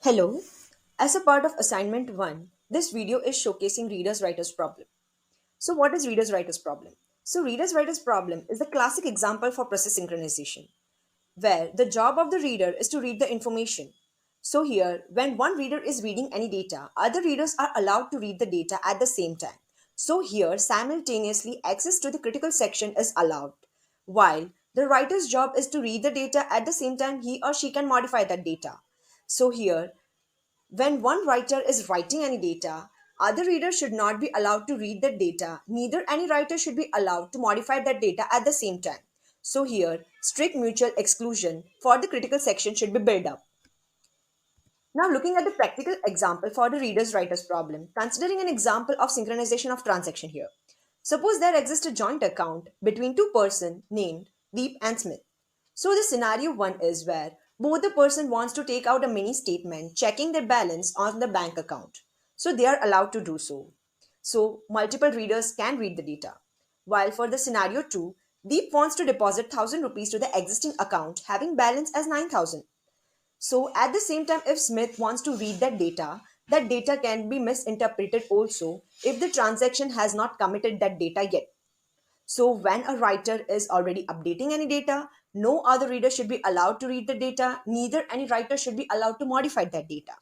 Hello. As a part of assignment 1, this video is showcasing reader's writer's problem. So what is reader's writer's problem? So reader's writer's problem is the classic example for process synchronization, where the job of the reader is to read the information. So here, when one reader is reading any data, other readers are allowed to read the data at the same time. So here, simultaneously access to the critical section is allowed. While the writer's job is to read the data at the same time he or she can modify that data. So here, when one writer is writing any data, other readers should not be allowed to read that data. Neither any writer should be allowed to modify that data at the same time. So here, strict mutual exclusion for the critical section should be built up. Now looking at the practical example for the reader's writer's problem, considering an example of synchronization of transaction here. Suppose there exists a joint account between two persons named Deep and Smith. So the scenario 1 is where both the person wants to take out a mini statement checking their balance on the bank account. So they are allowed to do so. So multiple readers can read the data. While for the scenario 2, Deep wants to deposit 1000 rupees to the existing account having balance as 9000. So at the same time, if Smith wants to read that data can be misinterpreted also if the transaction has not committed that data yet. So when a writer is already updating any data, no other reader should be allowed to read the data, neither any writer should be allowed to modify that data.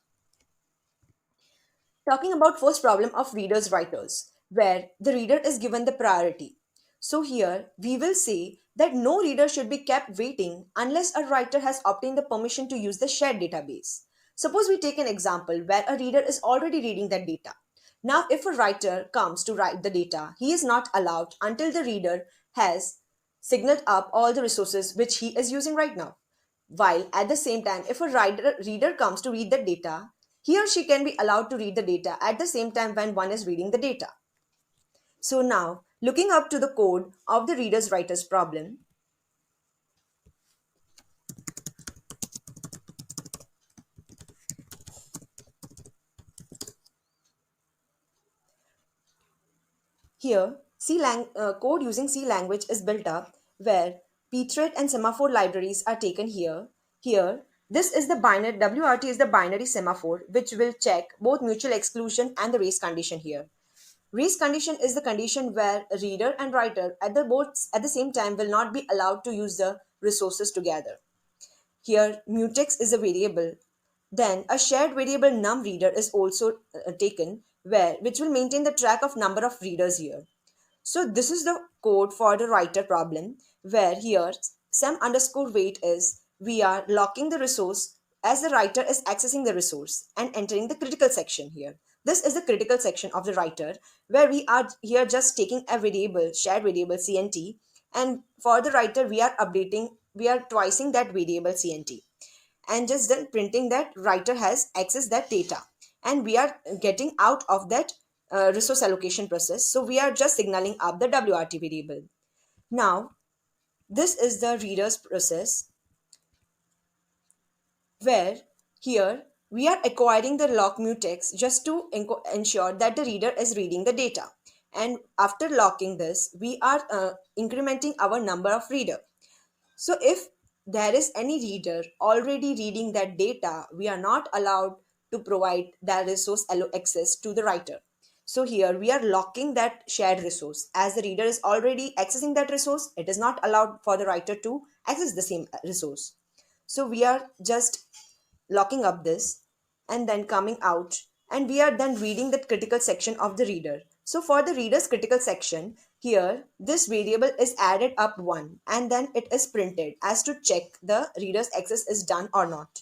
Talking about first problem of readers writers, where the reader is given the priority. So here we will say that no reader should be kept waiting unless a writer has obtained the permission to use the shared database. Suppose we take an example where a reader is already reading that data. Now if a writer comes to write the data, he is not allowed until the reader has signaled up all the resources which he is using right now. While at the same time, if a reader comes to read the data, he or she can be allowed to read the data at the same time when one is reading the data. So now, looking up to the code of the reader's writer's problem, here code using C language is built up where pthread and semaphore libraries are taken here. Here, this is the binary WRT is the binary semaphore which will check both mutual exclusion and the race condition here. Race condition is the condition where reader and writer at the same time will not be allowed to use the resources together. Here, mutex is a variable. Then a shared variable num reader is also taken where which will maintain the track of number of readers here. So this is the code for the writer problem where here some underscore wait is we are locking the resource as the writer is accessing the resource and entering the critical section here. This is the critical section of the writer where we are here just taking a variable, shared variable CNT, and for the writer we are twising that variable CNT and just then printing that writer has accessed that data and we are getting out of that resource allocation process. So we are just signaling up the WRT variable. Now, this is the reader's process where here we are acquiring the lock mutex just to ensure that the reader is reading the data. And after locking this, we are incrementing our number of reader. So if there is any reader already reading that data, we are not allowed to provide that resource access to the writer. So here we are locking that shared resource. As the reader is already accessing that resource, it is not allowed for the writer to access the same resource. So we are just locking up this and then coming out and we are then reading that critical section of the reader. So for the reader's critical section, here this variable is added up 1 and then it is printed as to check the reader's access is done or not.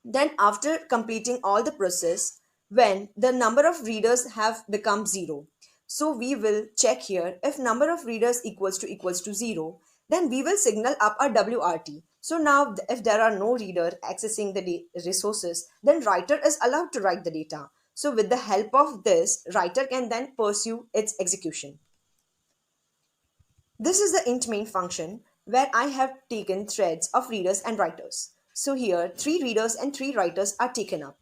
Then after completing all the process, when the number of readers have become 0, so we will check here if number of readers equals to 0, then we will signal up a WRT. So now if there are no reader accessing the resources, then writer is allowed to write the data. So with the help of this, writer can then pursue its execution. This is the int main function where I have taken threads of readers and writers. So here 3 readers and 3 writers are taken up.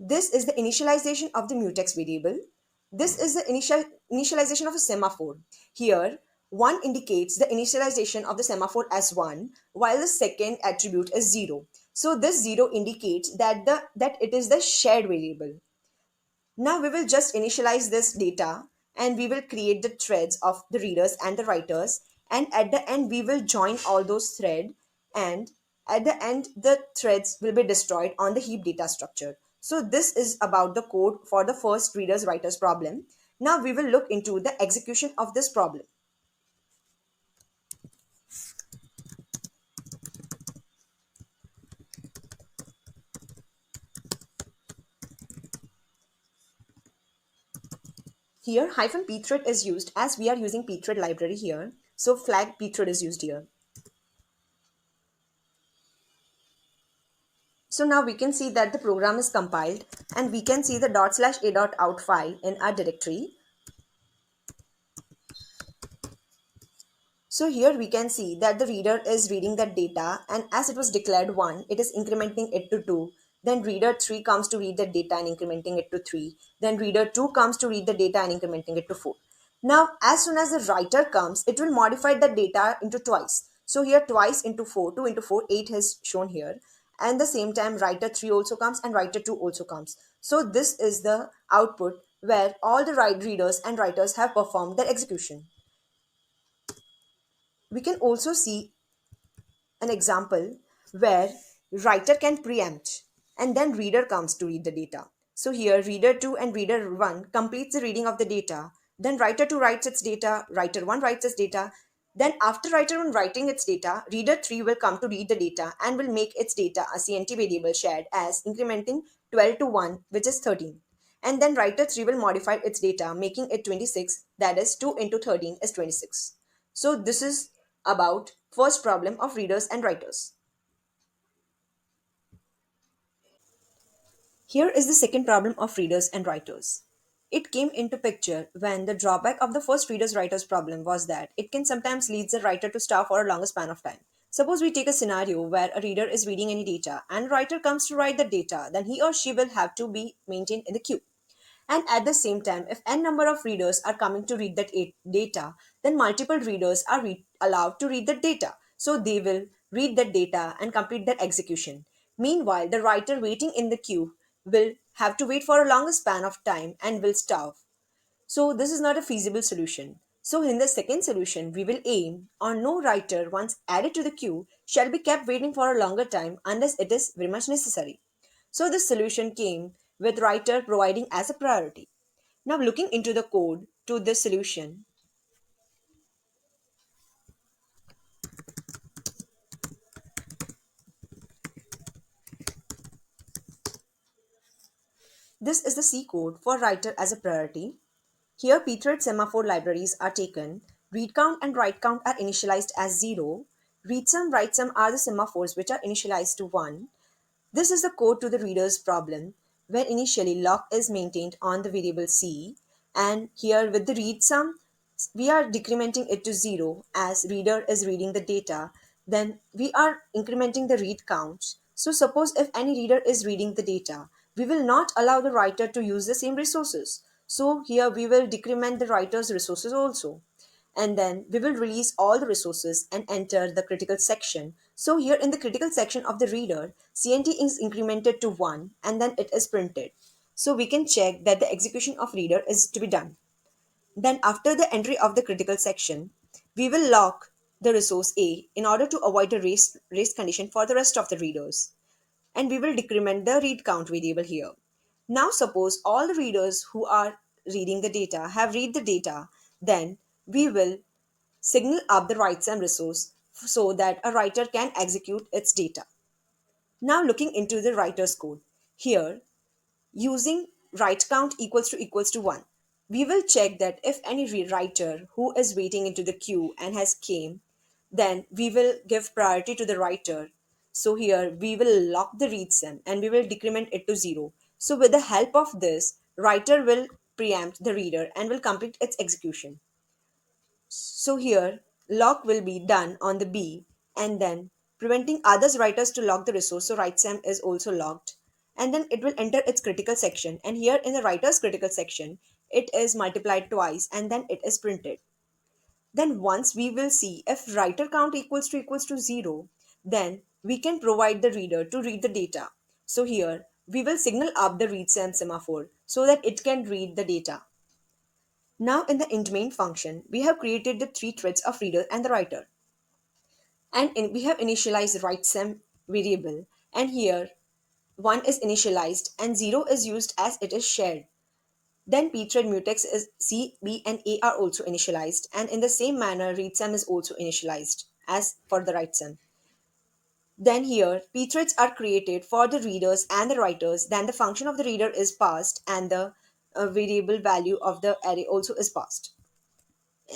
This is the initialization of the mutex variable. This is the initialization of a semaphore. Here, 1 indicates the initialization of the semaphore as 1, while the second attribute is 0. So this 0 indicates that it is the shared variable. Now we will just initialize this data and we will create the threads of the readers and the writers, and at the end we will join all those threads, and at the end the threads will be destroyed on the heap data structure. So this is about the code for the first readers writers problem. Now we will look into the execution of this problem. Here hyphen pthread is used as we are using pthread library here. So flag pthread is used here. So now we can see that the program is compiled and we can see the ./a.out file in our directory. So here we can see that the reader is reading that data, and as it was declared 1, it is incrementing it to 2. Then reader 3 comes to read the data and incrementing it to 3. Then reader 2 comes to read the data and incrementing it to 4. Now as soon as the writer comes, it will modify the data into twice. So here twice into 4, 2 into 4, 8 is shown here. And the same time writer 3 also comes and writer 2 also comes. So this is the output where all the readers and writers have performed their execution. We can also see an example where writer can preempt and then reader comes to read the data. So here reader 2 and reader 1 completes the reading of the data. Then writer 2 writes its data, writer 1 writes its data. Then after writer 1 writing its data, reader 3 will come to read the data and will make its data a CNT variable shared as incrementing 12 to 1, which is 13. And then writer 3 will modify its data, making it 26, that is 2 into 13 is 26. So this is about first problem of readers and writers. Here is the second problem of readers and writers. It came into picture when the drawback of the first readers writers problem was that it can sometimes lead the writer to starve for a longer span of time. Suppose we take a scenario where a reader is reading any data and writer comes to write the data, then he or she will have to be maintained in the queue. And at the same time, if n number of readers are coming to read that data, then multiple readers are allowed to read the data. So they will read that data and complete their execution. Meanwhile, the writer waiting in the queue will have to wait for a longer span of time and will starve. So this is not a feasible solution. So in the second solution, we will aim on no writer once added to the queue shall be kept waiting for a longer time unless it is very much necessary. So this solution came with writer providing as a priority. Now looking into the code to this solution, this is the C code for writer as a priority. Here pthread semaphore libraries are taken, read count and write count are initialized as 0, read sum, write sum are the semaphores which are initialized to 1. This is the code to the reader's problem, where initially lock is maintained on the variable C, and here with the read sum, we are decrementing it to 0 as reader is reading the data. Then we are incrementing the read counts. So suppose if any reader is reading the data, we will not allow the writer to use the same resources. So here we will decrement the writer's resources also, and then we will release all the resources and enter the critical section. So here in the critical section of the reader, CNT is incremented to 1 and then it is printed. So we can check that the execution of reader is to be done. Then after the entry of the critical section, we will lock the resource A in order to avoid a race condition for the rest of the readers. And we will decrement the read count variable here. Now suppose all the readers who are reading the data have read the data, then we will signal up the write sum resource so that a writer can execute its data. Now looking into the writer's code. Here, using write count equals to 1, we will check that if any writer who is waiting into the queue and has came, then we will give priority to the writer. So here we will lock the read sum and we will decrement it to 0. So with the help of this, writer will preempt the reader and will complete its execution. So here, lock will be done on the B and then preventing others writers to lock the resource. So write sum is also locked, and then it will enter its critical section. And here in the writer's critical section, it is multiplied twice and then it is printed. Then once we will see if writer count equals to 0, then we can provide the reader to read the data. So here we will signal up the readsem semaphore so that it can read the data. Now in the int main function, we have created the three threads of reader and the writer. We have initialized writesem variable, and here 1 is initialized and 0 is used as it is shared. Then pthread mutex is C, B, and A are also initialized, and in the same manner, readsem is also initialized as for the writesem. Then here, pthreads are created for the readers and the writers. Then the function of the reader is passed, and the variable value of the array also is passed.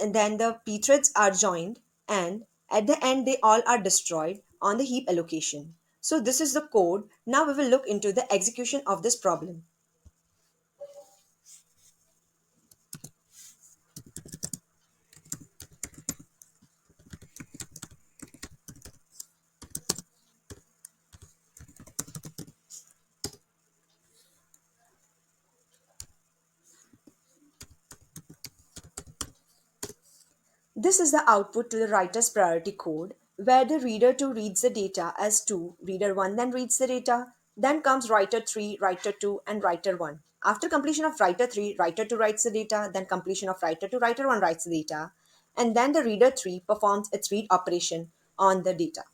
And then the pthreads are joined, and at the end, they all are destroyed on the heap allocation. So this is the code. Now we will look into the execution of this problem. This is the output to the writer's priority code, where the reader 2 reads the data as 2, reader 1 then reads the data, then comes writer 3, writer 2, and writer 1. After completion of writer 3, writer 2 writes the data, then completion of writer 2, writer 1 writes the data, and then the reader 3 performs its read operation on the data.